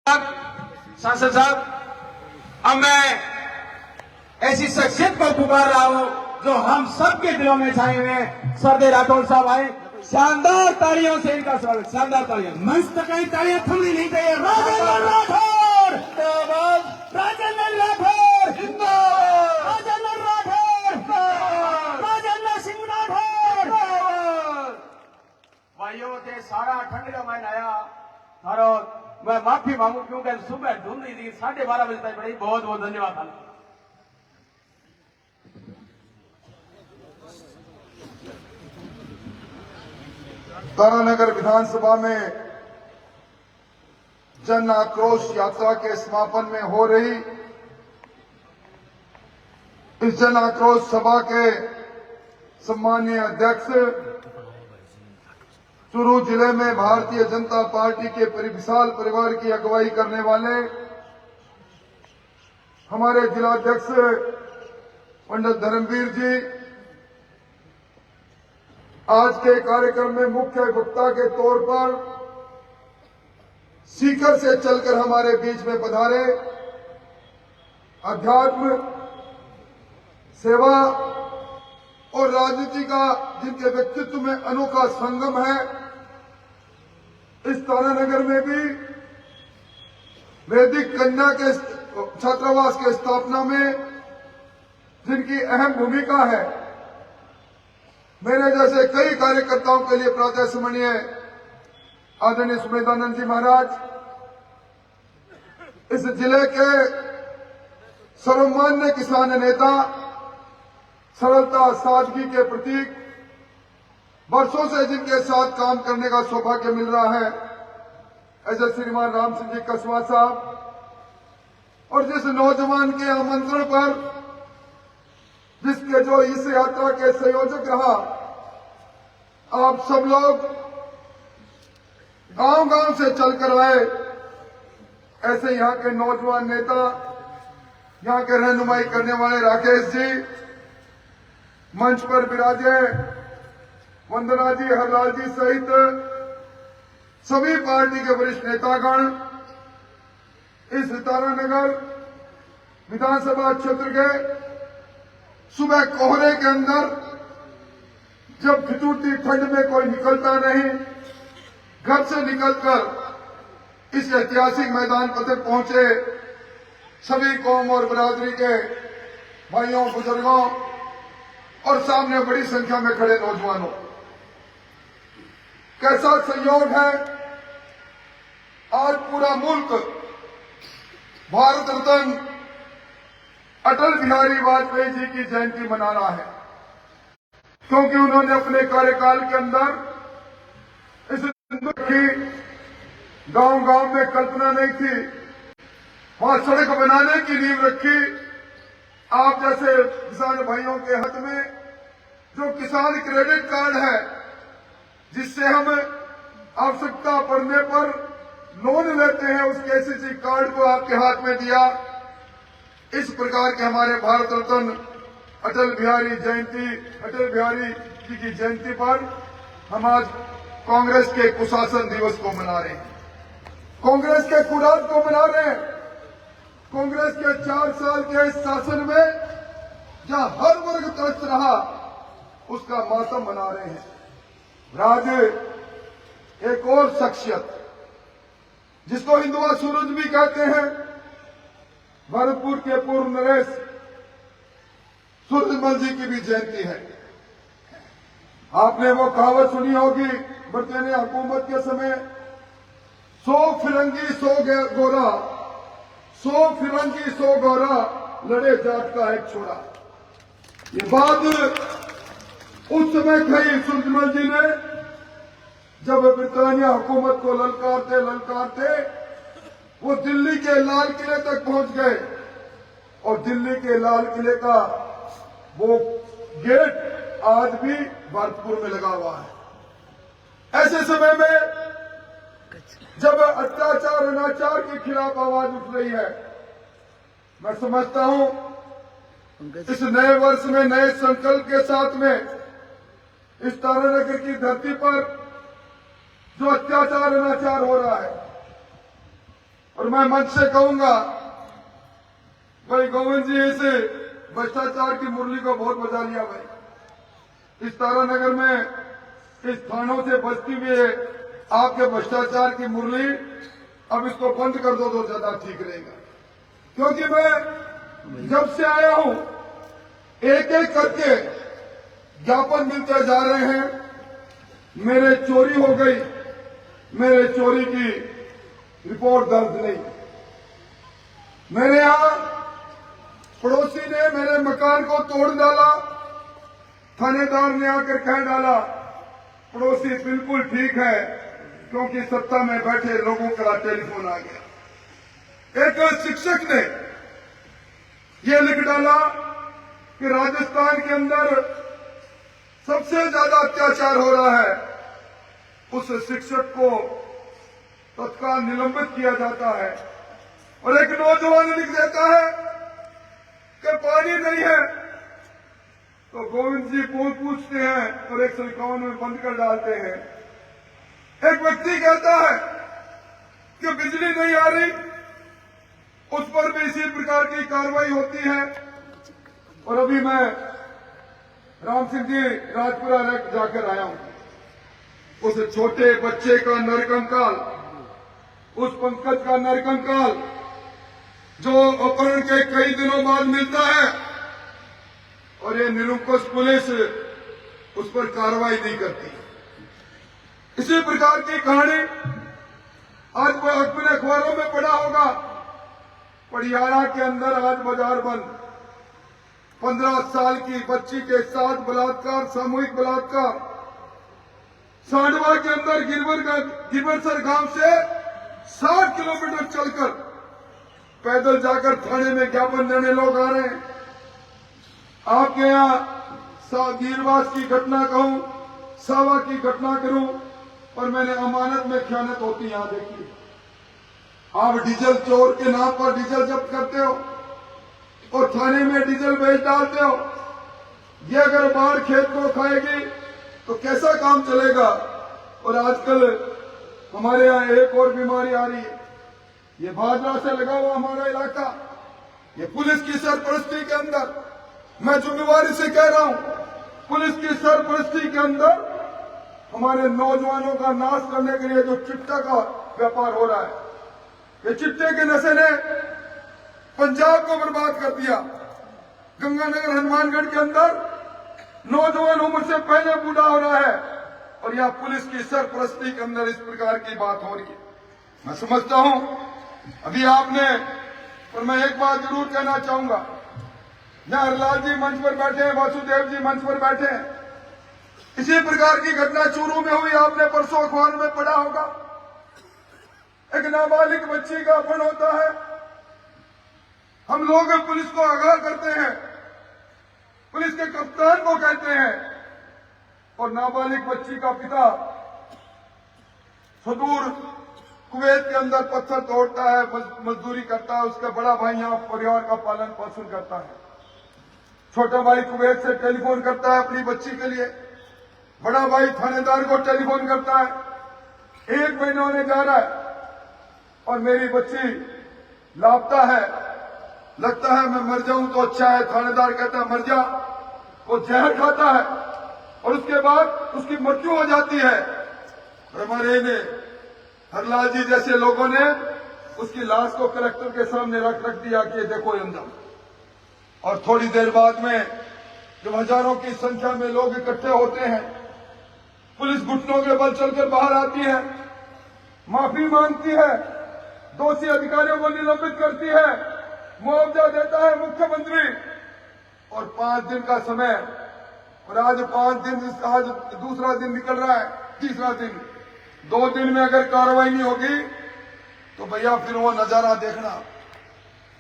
सांसद साहब, अब मैं ऐसी शख्सियत को पुकार रहा हूं जो हम सबके दिलों में छाए हुए हैं। सरदेव राठौर साहब आए, शानदार तालियों से इनका स्वागत। शानदार तालियां, मंच तक कहीं तालियां थमनी नहीं चाहिए। राजेंद्र राठौर जिंदाबाद, राजेंद्र राठौर जिंदाबाद, राजेंद्र राठौर जिंदाबाद, राजेंद्र सिंह राठौर जिंदाबाद। भाइयों ते सारा ठंड का महीना आया थारो मैं माफी मांगू क्योंकि सुबह धुंध थी 12:30 बजे तक पड़ी। बहुत बहुत धन्यवाद था। तारानगर विधानसभा में जन आक्रोश यात्रा के समापन में हो रही इस जन आक्रोश सभा के सम्मानीय अध्यक्ष, चूरू जिले में भारतीय जनता पार्टी के विशाल परिवार की अगुवाई करने वाले हमारे जिलाध्यक्ष पंडित धर्मवीर जी, आज के कार्यक्रम में मुख्य वक्ता के तौर पर सीकर से चलकर हमारे बीच में पधारे, अध्यात्म, सेवा और राजनीति का जिनके व्यक्तित्व में अनोखा संगम है, इस तारानगर में भी वैदिक कन्या के छात्रावास के स्थापना में जिनकी अहम भूमिका है, मेरे जैसे कई कार्यकर्ताओं के लिए प्रातः स्मरणीय आदरणीय सुमेधानंद जी महाराज, इस जिले के सर्वमान्य किसान नेता, सरलता सादगी के प्रतीक, वर्षों से जिनके साथ काम करने का सौभाग्य मिल रहा है, ऐसे श्रीमान राम सिंह जी कसवा साहब, और जिस नौजवान के आमंत्रण पर जिसके जो इस यात्रा के संयोजक रहा, आप सब लोग गांव-गांव से चलकर आए, ऐसे यहाँ के नौजवान नेता, यहाँ के रहनुमाई करने वाले राकेश जी, मंच पर विराजे वंदना जी, हरलाल जी सहित सभी पार्टी के वरिष्ठ नेतागण इस तारानगर विधानसभा क्षेत्र के सुबह कोहरे के अंदर, जब ठिठुरती ठंड में कोई निकलता नहीं, घर से निकलकर इस ऐतिहासिक मैदान पर तक पहुंचे सभी कौम और बिरादरी के भाइयों, बुजुर्गों और सामने बड़ी संख्या में खड़े नौजवानों, कैसा संयोग है। आज पूरा मुल्क भारत रत्न अटल बिहारी वाजपेयी जी की जयंती मना रहा है, क्योंकि उन्होंने अपने कार्यकाल के अंदर इस हिंदुस्तान की गांव-गांव में कल्पना नहीं थी, वहां सड़क बनाने की नींव रखी। आप जैसे किसान भाइयों के हाथ में जो किसान क्रेडिट कार्ड है, जिससे हम आवश्यकता पड़ने पर लोन लेते हैं, उस केसीसी कार्ड को आपके हाथ में दिया। इस प्रकार के हमारे भारत रत्न अटल बिहारी जी की जयंती पर हम आज कांग्रेस के कुशासन दिवस को मना रहे हैं, कांग्रेस के कुराद को मना रहे हैं, कांग्रेस के 4 साल के इस शासन में जहां हर वर्ग त्रस्त रहा, उसका मातम मना रहे हैं। आज एक और शख्सियत जिसको हिंदुआ सूरज भी कहते हैं, भरतपुर के पूर्व नरेश सूरजमल जी की भी जयंती है। आपने वो कहावत सुनी होगी, बरतानिया हुकूमत के समय, 100 फिरंगी 100 गोरा, 100 फिरंगी 100 गोरा, लड़े जाट का एक छोरा। ये बात उस समय कही सूरजमल जी ने, जब बरतानिया हुकूमत को ललकारते वो दिल्ली के लाल किले तक पहुंच गए, और दिल्ली के लाल किले का वो गेट आज भी भरतपुर में लगा हुआ है। ऐसे समय में जब अत्याचार अनाचार के खिलाफ आवाज उठ रही है, मैं समझता हूं इस नए वर्ष में नए संकल्प के साथ में इस तारानगर की धरती पर जो अत्याचार अनाचार हो रहा है, और मैं मंच से कहूंगा, भाई गोविंद जी इस भ्रष्टाचार की मुरली को बहुत बजा लिया भाई। इस तारानगर में इस थानों से बजती हुई आपके भ्रष्टाचार की मुरली अब इसको बंद कर दो तो ज्यादा ठीक रहेगा। क्योंकि मैं जब से आया हूं एक एक करके ज्ञापन मिलते जा रहे हैं। मेरे चोरी हो गई, मेरे चोरी की रिपोर्ट दर्ज नहीं। मेरे यहां पड़ोसी ने मेरे मकान को तोड़ डाला, थानेदार ने आकर कह डाला पड़ोसी बिल्कुल ठीक है, क्योंकि सत्ता में बैठे लोगों का टेलीफोन आ गया। एक शिक्षक ने यह लिख डाला कि राजस्थान के अंदर सबसे ज्यादा अत्याचार हो रहा है, उस शिक्षक को तत्काल निलंबित किया जाता है। और एक नौजवान लिख देता है कि पानी नहीं है, तो गोविंद जी पूछते हैं और 151 में बंद कर डालते हैं। एक व्यक्ति कहता है कि बिजली नहीं आ रही, उस पर भी इसी प्रकार की कार्रवाई होती है। और अभी मैं राम सिंह जी राजपुरा जाकर आया हूं। उस छोटे बच्चे का नरकंकाल, उस पंकज का नरकंकाल जो अपहरण के कई दिनों बाद मिलता है, और ये निरंकुश पुलिस उस पर कार्रवाई नहीं करती। इसी प्रकार की कहानी आज अपने अखबारों में पढ़ा होगा। पड़ियारा के अंदर आज बाजार बंद, 15 साल की बच्ची के साथ बलात्कार, सामूहिक बलात्कार। सांडवा के अंदर गिरवरसर गांव से 60 किलोमीटर चलकर पैदल जाकर थाने में ज्ञापन देने लोग आ रहे हैं। आपके यहां गिरवास की घटना कहूं, सावा की घटना करूं, पर मैंने अमानत में खयानत होती यहां देखी। आप डीजल चोर के नाम पर डीजल जब्त करते हो और थाने में डीजल बेच डालते हो। ये अगर बाढ़ खेत को खाएगी तो कैसा काम चलेगा। और आजकल हमारे यहां एक और बीमारी आ रही है, ये भाजपा से लगा हुआ हमारा इलाका, ये पुलिस की सरपरस्ती के अंदर, मैं जिम्मेवारी से कह रहा हूं, पुलिस की सरपरस्ती के अंदर हमारे नौजवानों का नाश करने के लिए जो चिट्टा का व्यापार हो रहा है, ये चिट्टे के नशे ने पंजाब को बर्बाद कर दिया। गंगानगर हनुमानगढ़ के अंदर नौजवान उम्र से पहले बूढ़ा हो रहा है, और यह पुलिस की सरपरस्ती के अंदर इस प्रकार की बात हो रही है। मैं समझता हूं अभी आपने, और मैं एक बात जरूर कहना चाहूंगा, जहां हरलाल जी मंच पर बैठे हैं, वासुदेव जी मंच पर बैठे हैं, इसी प्रकार की घटना चूरू में हुई। आपने परसों अखबार में पढ़ा होगा, एक नाबालिग बच्ची का अपहरण होता है। हम लोग पुलिस को आगाह करते हैं, पुलिस के कप्तान को कहते हैं, और नाबालिग बच्ची का पिता सुदूर कुवैत के अंदर पत्थर तोड़ता है, मजदूरी करता है। उसका बड़ा भाई यहां परिवार का पालन पोषण करता है। छोटा भाई कुवैत से टेलीफोन करता है अपनी बच्ची के लिए, बड़ा भाई थानेदार को टेलीफोन करता है। 1 महीना होने जा रहा है और मेरी बच्ची लापता है। लगता है मैं मर जाऊं तो अच्छा है। थानेदार कहता है मर जा। वो जहर खाता है और उसके बाद उसकी मृत्यु हो जाती है। और हमारे ने हरलाल जी जैसे लोगों ने उसकी लाश को कलेक्टर के सामने रख दिया कि देखो अंदर। और थोड़ी देर बाद में जब हजारों की संख्या में लोग इकट्ठे होते हैं, पुलिस घुटनों के बल चलकर बाहर आती है, माफी मांगती है, दोषी अधिकारियों को निलंबित करती है, मुआवजा देता है मुख्यमंत्री, और 5 दिन का समय, और आज 5 दिन, आज दूसरा दिन निकल रहा है, तीसरा दिन, 2 दिन में अगर कार्रवाई नहीं होगी तो भैया फिर वो नजारा देखना।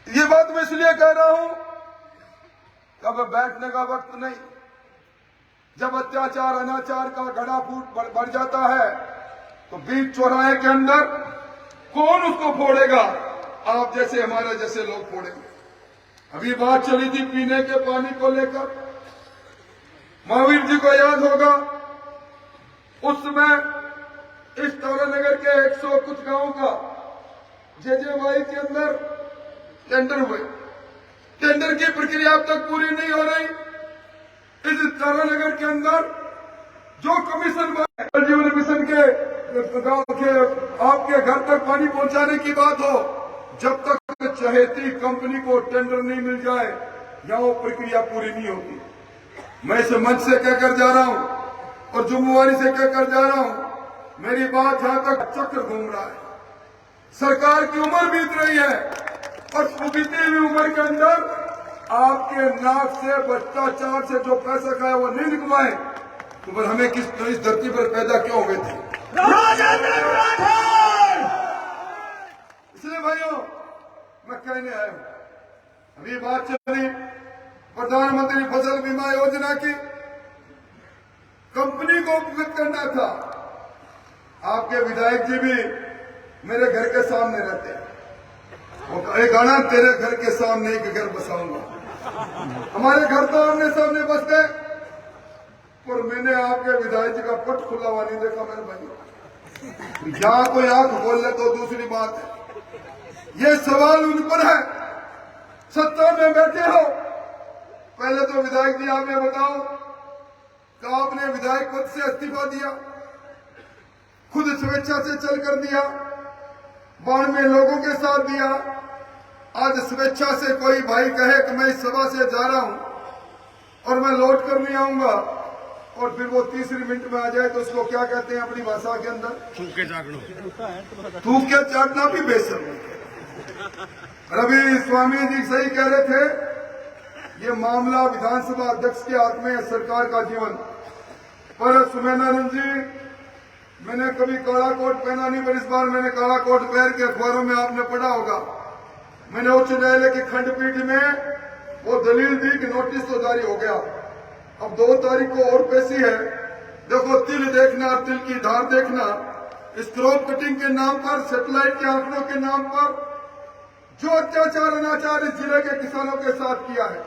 ये बात मैं इसलिए कह रहा हूं कि अब बैठने का वक्त नहीं। जब अत्याचार अनाचार का घड़ा फूट बढ़ जाता है तो बीच चौराहे के अंदर कौन उसको फोड़ेगा? आप जैसे, हमारे जैसे लोग फोड़ेंगे। अभी बात चली थी पीने के पानी को लेकर, महावीर जी को याद होगा उस समय इस तारानगर के 100 कुछ गांवों का जेजेवाई के अंदर टेंडर हुए, टेंडर की प्रक्रिया अब तक पूरी नहीं हो रही। इस तारानगर के अंदर जो कमीशन जल जीवन मिशन के गांव के आपके घर तक पानी पहुंचाने की बात हो, जब तक चहेती कंपनी को टेंडर नहीं मिल जाए या वो प्रक्रिया पूरी नहीं होती। मैं इस मंच से कहकर जा रहा हूं और जुम्मेवारी से कहकर जा रहा हूं, मेरी बात जहां तक चक्र घूम रहा है, सरकार की उम्र बीत रही है और बीती हुई उम्र के अंदर आपके नाक से भ्रष्टाचार से जो पैसा खाया वो नहीं निकलवाए, तो फिर हमें इस धरती पर पैदा क्यों हुए थे? इसलिए भाइयों मैं कहने आया हूं, अभी बात चली प्रधानमंत्री फसल बीमा योजना की, कंपनी को उपकृत करना था। आपके विधायक जी भी मेरे घर के सामने रहते हैं, वो एक गाना तेरे घर के सामने एक घर बसाऊंगा। हमारे घर तो आमने सामने बस गए, पर मैंने आपके विधायक जी का पट खुला हुआ नहीं देखा मेरे भाई। जहां कोई आंख खोल ले तो दूसरी बात है। ये सवाल उन पर है, सत्ता में बैठे हो, पहले तो विधायक जी आप ये बताओ कि आपने विधायक पद से इस्तीफा दिया, खुद स्वेच्छा से चल कर दिया, 92 लोगों के साथ दिया। आज स्वेच्छा से कोई भाई कहे कि मैं इस सभा से जा रहा हूं और मैं लौट कर नहीं आऊंगा, और फिर वो तीसरी मिनट में आ जाए तो उसको क्या कहते हैं अपनी भाषा के अंदर? थूक के चाटना भी बेशर्म है। रवि स्वामी जी सही कह रहे थे, ये मामला विधानसभा अध्यक्ष के हाथ में है, सरकार का जीवन। पर सुमेधानंद जी, मैंने कभी काला कोट पहना नहीं, पर इस बार मैंने काला कोट पहन के अखबारों में आपने पढ़ा होगा, मैंने उच्च न्यायालय की खंडपीठ में वो दलील दी कि नोटिस तो जारी हो गया, अब 2 तारीख को और पेशी है। देखो, तिल देखना, तिल की धार देखना, स्क्रॉप कटिंग के नाम पर, सेटेलाइट के आंकड़ों के नाम पर जो अत्याचार अनाचार इस जिले के किसानों के साथ किया है,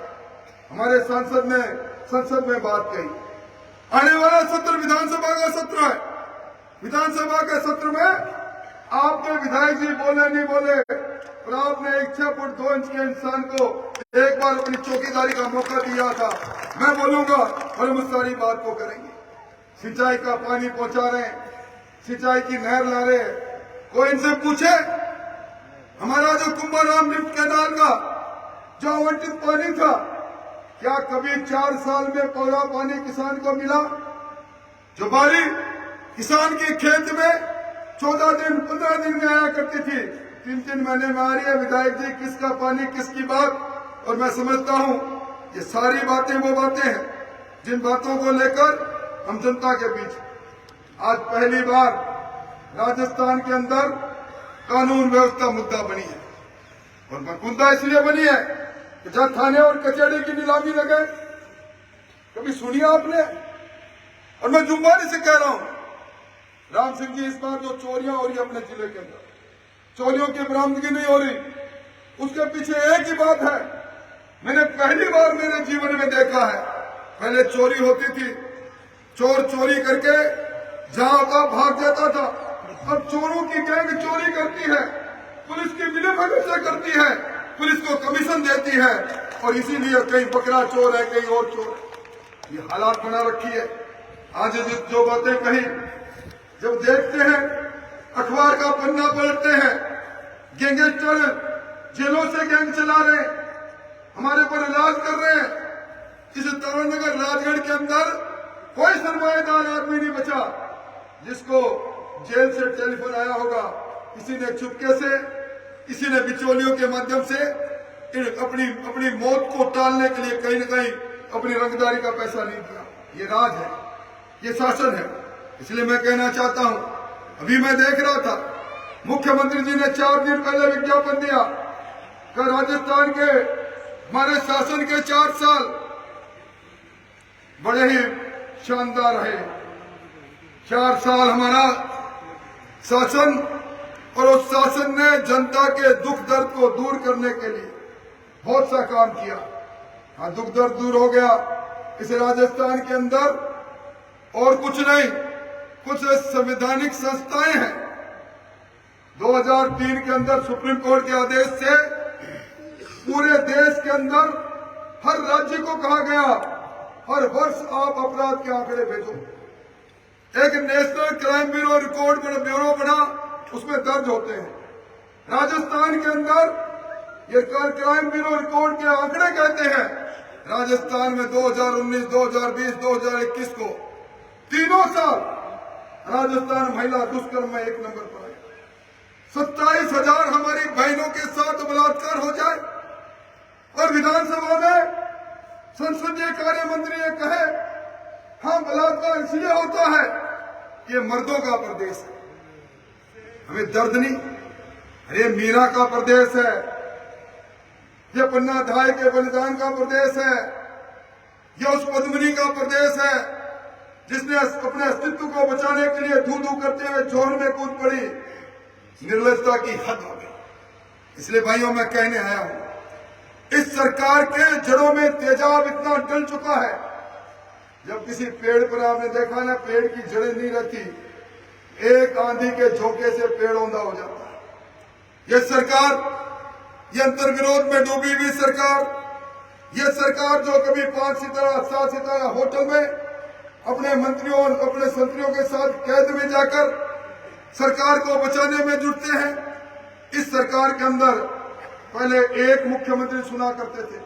हमारे सांसद ने संसद में बात कही। आने वाला सत्र विधानसभा का सत्र है, विधानसभा के सत्र में आपके विधायक जी बोले नहीं बोले, और आपने 6 फुट 2 इंच के इंसान को एक बार अपनी चौकीदारी का मौका दिया था। मैं बोलूंगा और हम उस सारी बात को करेंगे। सिंचाई का पानी पहुंचा रहे हैं, सिंचाई की नहर ला रहे हैं, कोई इनसे पूछे हमारा जो कुंभाराम लिफ्ट कैनाल का जो आवंटित पानी था, क्या कभी 4 साल में पूरा पानी किसान को मिला? जो बारी किसान के खेत में 14 दिन 15 दिन में आया करती थी, 3-3 महीने में आ रही है। विधायक जी, किसका पानी, किसकी बात? और मैं समझता हूं ये सारी बातें वो बातें हैं जिन बातों को लेकर हम जनता के बीच आज पहली बार राजस्थान के अंदर कानून व्यवस्था मुद्दा बनी है। और मुद्दा इसलिए बनी है कि जहां थाने और कचहरी की नीलामी लगे, कभी सुनिए आपने? और मैं जुम्मेवारी से कह रहा हूं, राम सिंह जी, इस बार जो चोरियां हो रही है अपने जिले के अंदर, चोरियों की बरामदगी नहीं हो रही, उसके पीछे एक ही बात है। मैंने पहली बार मेरे जीवन में देखा है, पहले चोरी होती थी, चोर चोरी करके जहां का भाग जाता था, अब चोरों की गैंग चोरी करती है, पुलिस की मिलीभगत से करती है, पुलिस को कमीशन देती है, और इसीलिए कहीं बकरा चोर है, कहीं और चोर है। ये हालात बना रखी है। आज जो बातें कही, जब देखते हैं, अखबार का पन्ना पलटते हैं, गैंगस्टर जेलों से गैंग चला रहे हैं, हमारे पर इलाज कर रहे हैं। इस तारानगर राजगढ़ के अंदर कोई सरमाएदार आदमी नहीं बचा जिसको जेल से टेलीफोन आया होगा, किसी ने चुपके से, किसी ने बिचौलियों के माध्यम से अपनी मौत को टालने के लिए कहीं न कहीं अपनी रंगदारी का पैसा नहीं दिया। ये राज है, ये शासन है। इसलिए मैं कहना चाहता हूं, अभी मैं देख रहा था, मुख्यमंत्री जी ने 4 दिन पहले विज्ञापन दिया कि राजस्थान के हमारे शासन के 4 साल बड़े ही शानदार रहे। 4 साल हमारा शासन, और उस शासन ने जनता के दुख दर्द को दूर करने के लिए बहुत सा काम किया। हाँ, दुख दर्द दूर हो गया इस राजस्थान के अंदर, और कुछ नहीं, कुछ संवैधानिक संस्थाएं हैं, 2003 के अंदर सुप्रीम कोर्ट के आदेश से पूरे देश के अंदर हर राज्य को कहा गया हर वर्ष आप अपराध के आंकड़े भेजो। एक नेशनल क्राइम ब्यूरो बना, उसमें दर्ज होते हैं। राजस्थान के अंदर ये क्राइम ब्यूरो रिकॉर्ड के आंकड़े कहते हैं, राजस्थान में 2019, 2020, 2021 को तीनों साल राजस्थान महिला दुष्कर्म में 1 नंबर पर है। 27,000 हमारी बहनों के साथ बलात्कार हो जाए और विधानसभा में संसदीय कार्य मंत्री ने कहे हाँ बलात्कार इसलिए होता है कि ये मर्दों का प्रदेश है। हमें दर्द नहीं, अरे मीरा का प्रदेश है, ये पन्ना धाय के बलिदान का प्रदेश है, ये उस पद्मिनी का प्रदेश है जिसने अपने अस्तित्व को बचाने के लिए धू धू करते हुए जोर में कूद पड़ी। निर्लजता की हद हो गई। इसलिए भाइयों मैं कहने आया हूं, इस सरकार के जड़ों में तेजाब इतना डल चुका है। जब किसी पेड़ पर आपने देखा ना, पेड़ की जड़ें नहीं रहती, एक आंधी के झोंके से पेड़ औंधा हो जाता है। यह सरकार, ये अंतर्विरोध में डूबी हुई सरकार, यह सरकार जो कभी 5 सितारा 7 सितारा होटल में अपने मंत्रियों और अपने संतरियों के साथ कैद में जाकर सरकार को बचाने में जुटते हैं। इस सरकार के अंदर पहले एक मुख्यमंत्री सुना करते थे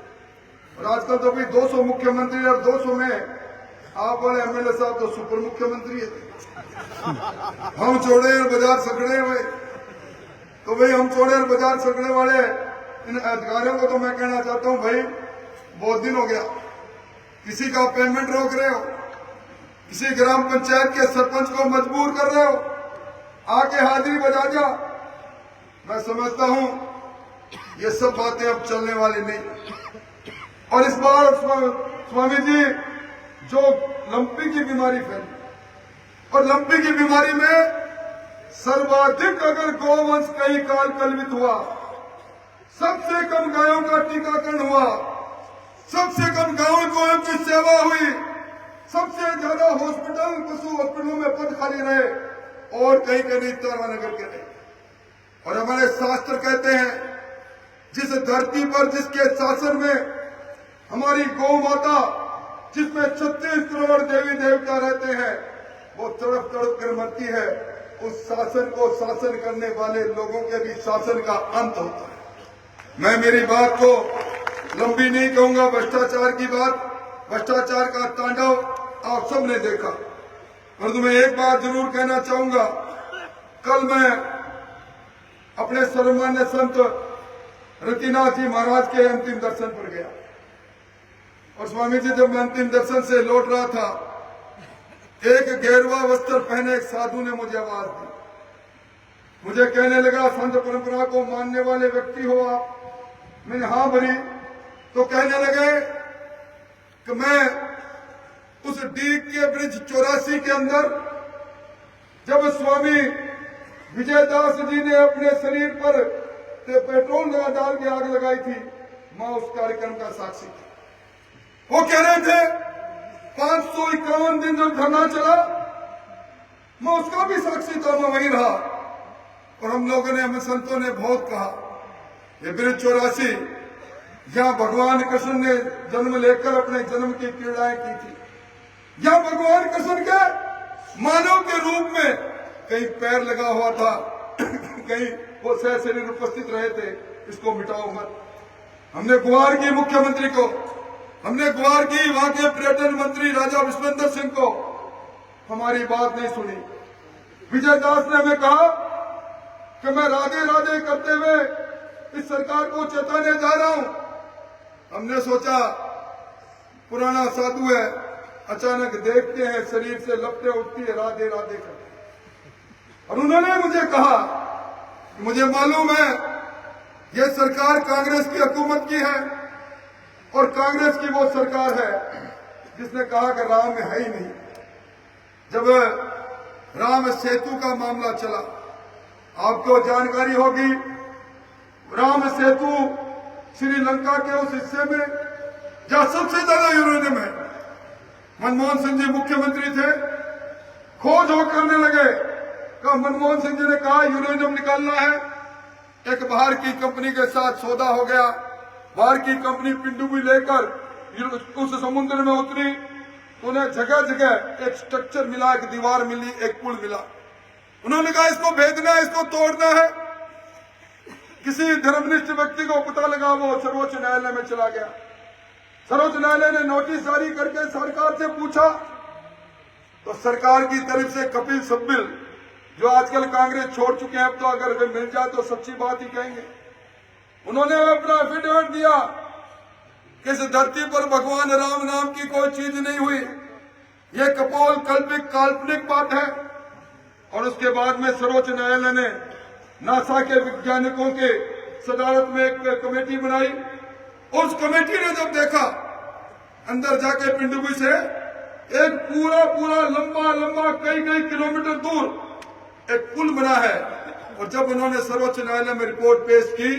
और आजकल तो भी 200 मुख्यमंत्री, और 200 में आप वाले एमएलए साहब तो सुपर मुख्यमंत्री है। हम चौड़े और बाजार सगड़े हुए, तो भाई हम चौड़े और बाजार सगड़े वाले इन अधिकारियों को तो मैं कहना चाहता हूं, भाई बहुत दिन हो गया, किसी का पेमेंट रोक रहे हो, किसी ग्राम पंचायत के सरपंच को मजबूर कर रहे हो, आके हाजिरी बजा जा। मैं समझता हूं ये सब बातें अब चलने वाली नहीं। और इस बार स्वामी जी जो लंपी की बीमारी फैली, और लंपी की बीमारी में सर्वाधिक अगर गौवंश कई काल कलवित हुआ, सबसे कम गायों का टीकाकरण हुआ, सबसे कम गायों की सेवा हुई, सबसे ज्यादा हॉस्पिटल पशु हॉस्पिटलों में पद खाली रहे और कहीं कहीं तारानगर के रहे। और हमारे शास्त्र कहते हैं जिस धरती पर जिसके शासन में हमारी गौ माता, जिसमें 36 करोड़ देवी देवता रहते हैं, वो तड़प तड़प कर मरती है, उस शासन को शासन करने वाले लोगों के भी शासन का अंत होता है। मैं मेरी बात को लंबी नहीं कहूंगा, भ्रष्टाचार की बात, भ्रष्टाचार का तांडव आप सबने देखा। परंतु मैं एक बात जरूर कहना चाहूंगा, कल मैं अपने सर्वमान्य संत रतिनाथ जी महाराज के अंतिम दर्शन पर गया और स्वामी जी जब मैं अंतिम दर्शन से लौट रहा था, एक गेरुआ वस्त्र पहने एक साधु ने मुझे आवाज दी। मुझे कहने लगा संत परंपरा को मानने वाले व्यक्ति हो आप? मैंने हाँ भरी। तो कहने लगे कि मैं उस डीग के ब्रिज 84 के अंदर जब स्वामी विजयदास जी ने अपने शरीर पर पेट्रोल डाल के आग लगाई थी, मैं उस कार्यक्रम का साक्षी था। वो कह रहे थे 551 दिन जब धरना चला, मैं उसका भी साक्षी था, मैं वहीं रहा। और हम लोगों ने, हम संतों ने बहुत कहा, ये ब्रिज 84 जहां भगवान कृष्ण ने जन्म लेकर अपने जन्म की पीड़ाएं की थी, जहां भगवान कृष्ण के मानव के रूप में कहीं पैर लगा हुआ था, कहीं वो सहशरीर उपस्थित रहे थे, इसको मिटाओ मत। हमने गुहार की मुख्यमंत्री को, हमने गुहार की वहां के पर्यटन मंत्री राजा विश्वेंद्र सिंह को, हमारी बात नहीं सुनी। विजयदास ने हमें कहा कि मैं राधे राधे करते हुए इस सरकार को चेताने जा रहा हूं। हमने सोचा पुराना साधु है, अचानक देखते हैं शरीर से लपटे उठती है, राधे राधे करते। और उन्होंने मुझे कहा कि मुझे मालूम है यह सरकार कांग्रेस की हुकूमत की है और कांग्रेस की वो सरकार है जिसने कहा कि राम है ही नहीं। जब राम सेतु का मामला चला, आपको जानकारी होगी, राम सेतु श्रीलंका के उस हिस्से में जहां सबसे ज्यादा यूरेनियम है, मनमोहन सिंह जी मुख्यमंत्री थे, खोज हो करने लगे मनमोहन सिंह जी ने कहा यूरेनियम निकालना है, एक बाहर की कंपनी के साथ सौदा हो गया। बाहर की कंपनी पिंडुबी लेकर उस समुद्र में उतरी, उन्हें जगह जगह एक स्ट्रक्चर मिला, एक दीवार मिली, एक पुल मिला। उन्होंने कहा इसको भेदना है, इसको तोड़ना है। किसी धर्मनिष्ठ व्यक्ति को पता लगा, वो सर्वोच्च न्यायालय में चला गया। सर्वोच्च न्यायालय ने नोटिस जारी करके सरकार से पूछा, तो सरकार की तरफ से कपिल सिब्बल, जो आजकल कांग्रेस छोड़ चुके हैं, अब तो अगर वे मिल जाए तो सच्ची बात ही कहेंगे, उन्होंने अपना एफिडेविट दिया कि इस धरती पर भगवान राम नाम की कोई चीज नहीं हुई, ये कपोल कल्पित काल्पनिक बात है। और उसके बाद में सर्वोच्च न्यायालय ने नासा के वैज्ञानिकों के सदारत में एक कमेटी बनाई। उस कमेटी ने जब देखा, अंदर जाके पिंडुबी से एक पूरा लंबा कई किलोमीटर दूर एक पुल बना है, और जब उन्होंने सर्वोच्च न्यायालय में रिपोर्ट पेश की,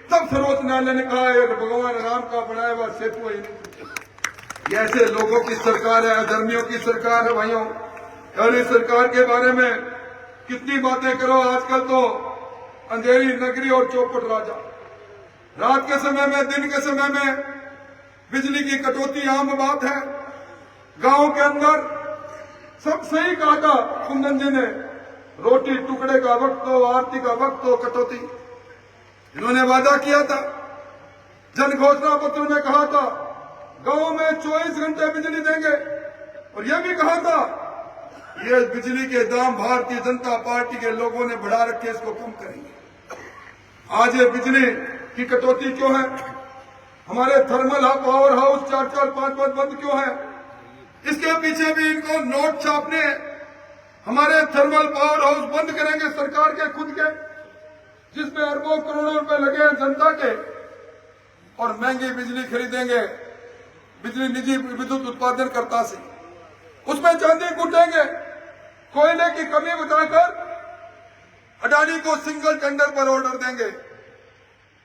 तब सर्वोच्च न्यायालय ने कहा ये भगवान राम का बनाया हुआ सेतु है। ये ऐसे लोगों की सरकार है, अधर्मियों की सरकार है भाइयों। और इस सरकार के बारे में कितनी बातें करो, आजकल तो अंधेरी नगरी और चौपट राजा। रात के समय में, दिन के समय में बिजली की कटौती आम बात है। गांव के अंदर सब सही कहा था कुंदन जी ने, रोटी टुकड़े का वक्त हो, आरती का वक्त हो, कटौती। इन्होंने वादा किया था, जन घोषणा पत्र में कहा था गांव में 24 घंटे बिजली देंगे, और यह भी कहा था ये बिजली के दाम भारतीय जनता पार्टी के लोगों ने बढ़ा रखे, इसको कम करेंगे। आज ये बिजली की कटौती क्यों है? हमारे थर्मल पावर हाउस 4-4, 5-5 बंद क्यों है? इसके पीछे भी इनको नोट छापने, हमारे थर्मल पावर हाउस बंद करेंगे सरकार के खुद के, जिसमें अरबों करोड़ों रुपए लगे हैं जनता के, और महंगी बिजली खरीदेंगे बिजली निजी विद्युत उत्पादन करता से, उसमें चांदी कूटेंगे। कोयले की कमी बताकर अडानी को सिंगल टेंडर पर ऑर्डर देंगे।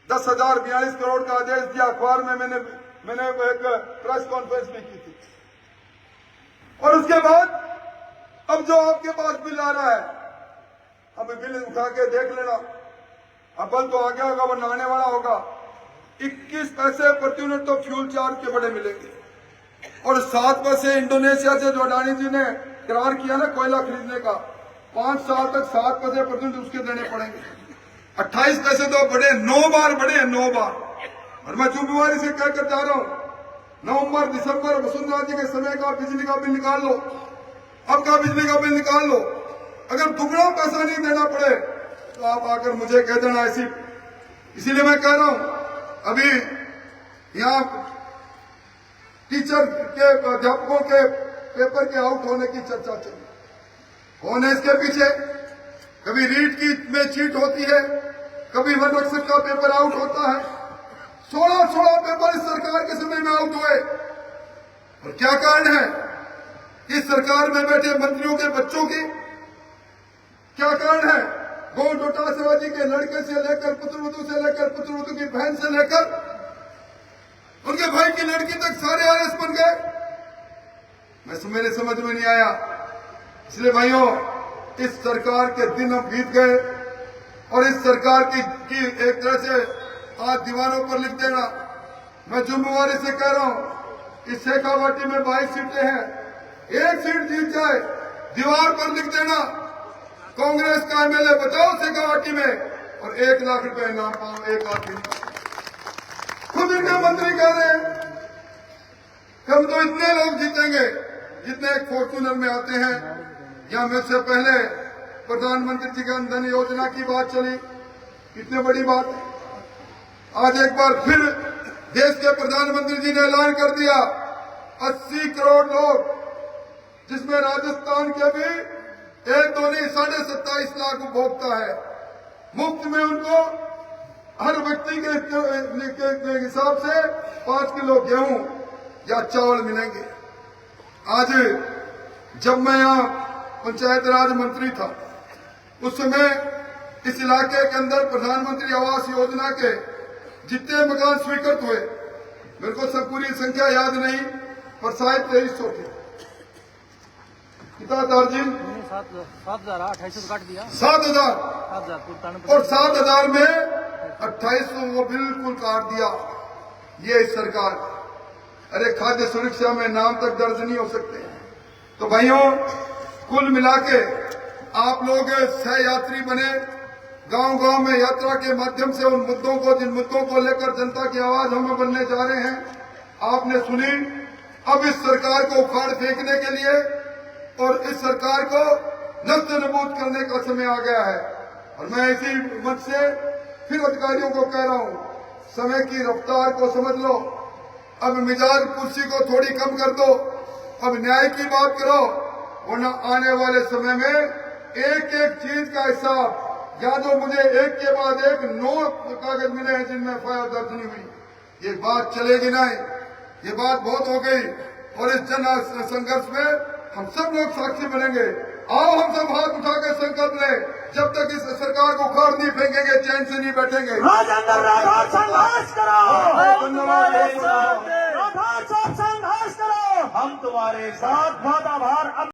10,042 करोड़ का आदेश दिया। अखबार में मैंने एक प्रेस कॉन्फ्रेंस भी की थी। और उसके बाद अब जो आपके पास बिल आ रहा है, अब बिल उठा के देख लेना, अब बल तो आ गया होगा, वो आने वाला होगा। 21 पैसे प्रति यूनिट तो फ्यूल चार्ज के बड़े मिलेंगे, और 7 पैसे इंडोनेशिया से जो अडानी जी ने करार किया ना कोयला खरीदने का, 5 साल तक 7 पैसे प्रति यूनिट उसके देने पड़ेंगे। 28 पैसे तो बढ़े, 9 बार बढ़े, 9 बार। और मैं जुम्मेवारी से कहकर जा रहा हूं, नवंबर दिसंबर वसुंधरा जी के समय का बिजली का बिल निकाल लो, अब का बिजली का बिल निकाल लो। अगर दुगना पैसा नहीं देना पड़े तो आप आकर मुझे कह देना ऐसी। इसीलिए मैं कह रहा हूं, अभी यहाँ टीचर के, अध्यापकों के पेपर के आउट होने की चर्चा चली। कौन है इसके पीछे? कभी रीट की में चीट होती है, कभी वनरक्षक का पेपर आउट होता है। 16 पेपर इस सरकार के समय में आउट हुए। और क्या कारण है? इस सरकार में बैठे मंत्रियों के बच्चों की क्या कारण है? गौ डोटासरा जी के लड़के से लेकर, पुत्रवधू से लेकर, पुत्रवधू की बहन से लेकर उनके भाई की लड़की तक सारे आरएस बन गए। मेरे समझ में नहीं आया। इसलिए भाइयों, इस सरकार के दिन अब बीत गए, और इस सरकार की एक तरह से आज दीवारों पर लिख देना। मैं जुम्मेवारी से कह रहा हूं, इस शेखावाटी में 22 सीटें हैं, एक सीट जीत जाए दीवार पर लिख देना, कांग्रेस का एमएलए बताओ शेखावाटी में, और 1 लाख रुपए इनाम पाओ एक आदमी। खुद इनके मंत्री कह रहे हैं कि हम तो इतने लोग जीतेंगे जितने एक फॉर्चूनर में आते हैं। या मुझसे पहले प्रधानमंत्री जी जन धन योजना की बात चली, कितनी बड़ी बात है। आज एक बार फिर देश के प्रधानमंत्री जी ने ऐलान कर दिया, 80 करोड़ लोग, जिसमें राजस्थान के भी 1-2 नहीं 27.5 लाख उपभोक्ता है, मुफ्त में उनको हर व्यक्ति के हिसाब से 5 किलो गेहूं या चावल मिलेंगे। आज जब मैं यहाँ पंचायत राज मंत्री था, उस समय इस इलाके के अंदर प्रधानमंत्री आवास योजना के जितने मकान स्वीकृत हुए, मेरे को सब पूरी संख्या याद नहीं, पर शायद 2300 थे। पिता दार्जिलिंग सात 7,000 2800 काट दिया 7,000 7,000 कुल और 7,000 में 2800 वो बिल्कुल काट दिया। ये सरकार, अरे खाद्य सुरक्षा में नाम तक दर्ज नहीं हो सकते। तो भाइयों, कुल मिला के आप लोग सह यात्री बने, गांव गांव में यात्रा के माध्यम से उन मुद्दों को, जिन मुद्दों को लेकर जनता की आवाज हम बनने जा रहे हैं, आपने सुनी। अब इस सरकार को उखाड़ फेंकने के लिए और इस सरकार को नष्ट नबूद करने का समय आ गया है। और मैं इसी मंच से फिर अधिकारियों को कह रहा हूं, समय की रफ्तार को समझ लो। अब मिजाज कुर्सी को थोड़ी कम कर दो, अब न्याय की बात करो, वरना आने वाले समय में एक एक चीज का हिसाब, या जो मुझे एक के बाद एक 9 कागज मिले हैं जिनमें एफआईआर दर्ज नहीं हुई, ये बात चलेगी नहीं। ये बात बहुत हो गई और इस जन संघर्ष में हम सब लोग साक्षी बनेंगे। आओ हम सब हाथ उठा के संकल्प लें, जब तक इस सरकार को उखाड़ नहीं फेंकेंगे, चैन से नहीं बैठेंगे। राजेंद्र राठौर संघर्ष करो, हम तुम्हारे साथ हैं। राठौर साहब संघर्ष करो, हम तुम्हारे साथ। बहुत आभार।